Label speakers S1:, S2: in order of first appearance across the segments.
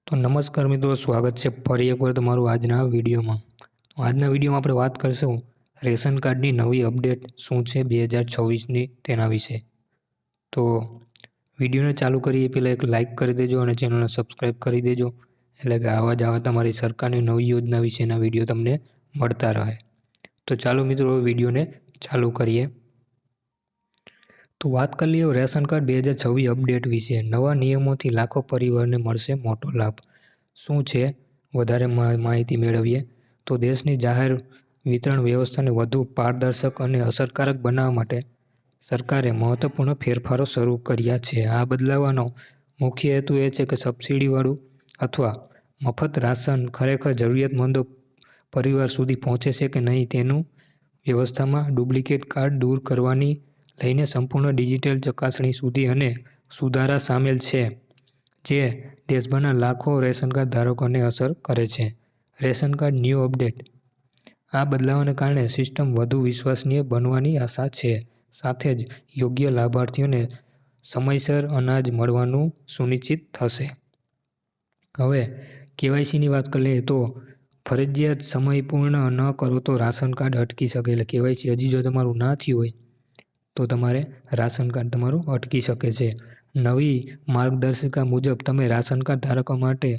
S1: તો નમસ્કાર મિત્રો, સ્વાગત છે ફરી એકવાર તમારું આજના વિડીયોમાં. આજના વિડીયોમાં આપણે વાત કરીશું રેશન કાર્ડની નવી અપડેટ શું છે 2026ની તેના વિશે. તો વિડીયોને ચાલુ કરીએ પહેલાં એક લાઇક કરી દેજો અને ચેનલને સબસ્ક્રાઈબ કરી દેજો, એટલે કે આવા જ આવા તમારી સરકારની નવી યોજના વિશેના વિડીયો તમને મળતા રહે. તો ચાલો મિત્રો વિડીયોને ચાલુ કરીએ. તો વાત કરી લઈએ રેશન કાર્ડ 2026 અપડેટ વિશે. નવા નિયમોથી લાખો પરિવારને મળશે મોટો લાભ. શું છે વધારે માહિતી મેળવીએ તો દેશની જાહેર વિતરણ વ્યવસ્થાને વધુ પારદર્શક અને અસરકારક બનાવવા માટે સરકારે મહત્વપૂર્ણ ફેરફારો શરૂ કર્યા છે. આ બદલાવનો મુખ્ય હેતુ એ છે કે સબસિડીવાળું અથવા મફત રાશન ખરેખર જરૂરિયાતમંદો પરિવાર સુધી પહોંચે છે કે નહીં તેનું વ્યવસ્થામાં ડુપ્લિકેટ કાર્ડ દૂર કરવાની લઈને સંપૂર્ણ ડિજિટલ ચકાસણી સુધી અને સુધારા સામેલ છે, જે દેશભરના લાખો રેશન કાર્ડ ધારકોને અસર કરે છે. Ration card new update. આ બદલાવને કારણે સિસ્ટમ વધુ વિશ્વસનીય બનવાની આશા છે, સાથે જ યોગ્ય લાભાર્થીઓને સમયસર અનાજ મળવાનું સુનિશ્ચિત થશે. હવે કેવાયસીની વાત કરીએ તો ફરજિયાત સમય પૂર્ણ ન કરો તો રાશન કાર્ડ અટકી શકે. એટલે કેવાયસી હજી જો તમારું ના થયું હોય તો તમારે રાશન કાર્ડ તમારું અટકી શકે છે. નવી માર્ગદર્શિકા મુજબ તમે રાશન કાર્ડ ધારકો માટે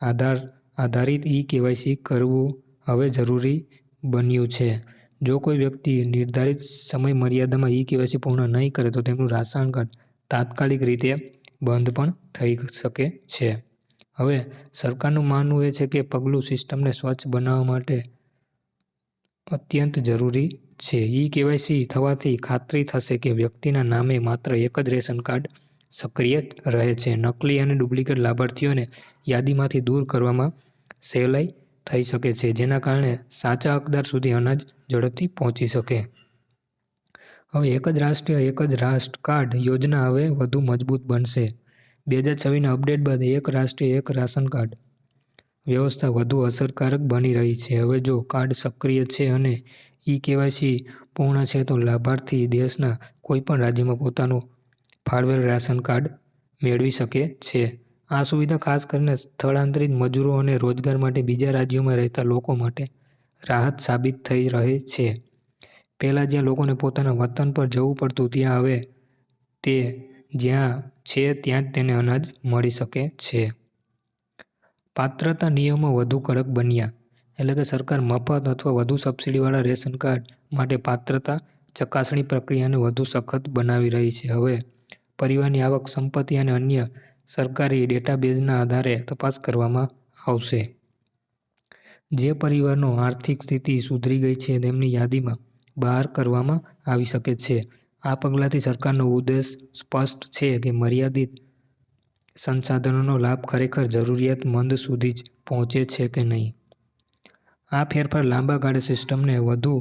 S1: આધારિત કેવાયસી કરવું હવે જરૂરી બન્યું છે. જો કોઈ વ્યક્તિ નિર્ધારિત સમય મર્યાદામાં કેવાયસી પૂર્ણ નહીં કરે તો તેમનું રાશન કાર્ડ તાત્કાલિક રીતે બંધ પણ થઈ શકે છે. હવે સરકારનું માનવું છે કે પગલું સિસ્ટમને સ્વચ્છ બનાવવા માટે અત્યંત જરૂરી છે. કેવાયસી થવાથી ખાતરી થશે કે વ્યક્તિના નામે માત્ર એક જ રેશન કાર્ડ સક્રિય રહે છે. નકલી અને ડુપ્લિકેટ લાભાર્થીઓને યાદીમાંથી દૂર કરવામાં સહેલાઈ થઈ શકે છે, જેના કારણે સાચા હકદાર સુધી અનાજ ઝડપથી પહોંચી શકે. હવે એક જ રાષ્ટ્ર કાર્ડ યોજના હવે વધુ મજબૂત બનશે. 2026ના અપડેટ બાદ એક રાષ્ટ્ર એક રાશન કાર્ડ વ્યવસ્થા વધુ અસરકારક બની રહી છે. હવે જો કાર્ડ સક્રિય છે અને કેવાયસી પૂર્ણ છે તો લાભાર્થી દેશના કોઈપણ રાજ્યમાં પોતાનું ફાળવેલ રાશન કાર્ડ મેળવી શકે છે. આ સુવિધા ખાસ કરીને સ્થળાંતરિત મજૂરો અને રોજગાર માટે બીજા રાજ્યોમાં રહેતા લોકો માટે રાહત સાબિત થઈ રહી છે. પહેલાં જ્યાં લોકોને પોતાના વતન પર જવું પડતું, ત્યાં હવે તે જ્યાં છે ત્યાં જ તેને અનાજ મળી શકે છે. પાત્રતા નિયમો વધુ કડક બન્યા. એટલે કે સરકાર મફત અથવા વધુ સબસિડીવાળા રેશન કાર્ડ માટે પાત્રતા ચકાસણી પ્રક્રિયાને વધુ સખત બનાવી રહી છે. હવે પરિવારની આવક, સંપત્તિ અને અન્ય સરકારી ડેટાબેઝના આધારે તપાસ કરવામાં આવશે. જે પરિવારનો આર્થિક સ્થિતિ સુધરી ગઈ છે તેમની યાદીમાં બહાર કરવામાં આવી શકે છે. આ પગલાંથી સરકારનો ઉદ્દેશ સ્પષ્ટ છે કે મર્યાદિત સંસાધનોનો લાભ ખરેખર જરૂરિયાતમંદ સુધી જ પહોંચે છે કે નહીં. આ ફેરફાર લાંબા ગાળે સિસ્ટમને વધુ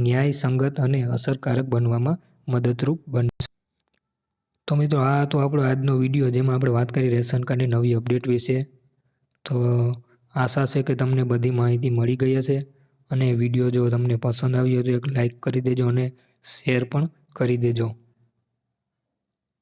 S1: ન્યાયસંગત અને અસરકારક બનાવવામાં મદદરૂપ બનશે. તો મિત્રો, આ હતો આપણો આજનો વિડીયો, જેમાં આપણે વાત કરી રેશન કાર્ડની નવી અપડેટ વિશે. તો આશા છે કે તમને બધી માહિતી મળી ગઈ હશે, અને વિડીયો જો તમને પસંદ આવ્યો તો એક લાઇક કરી દેજો અને શેર પણ કરી દેજો.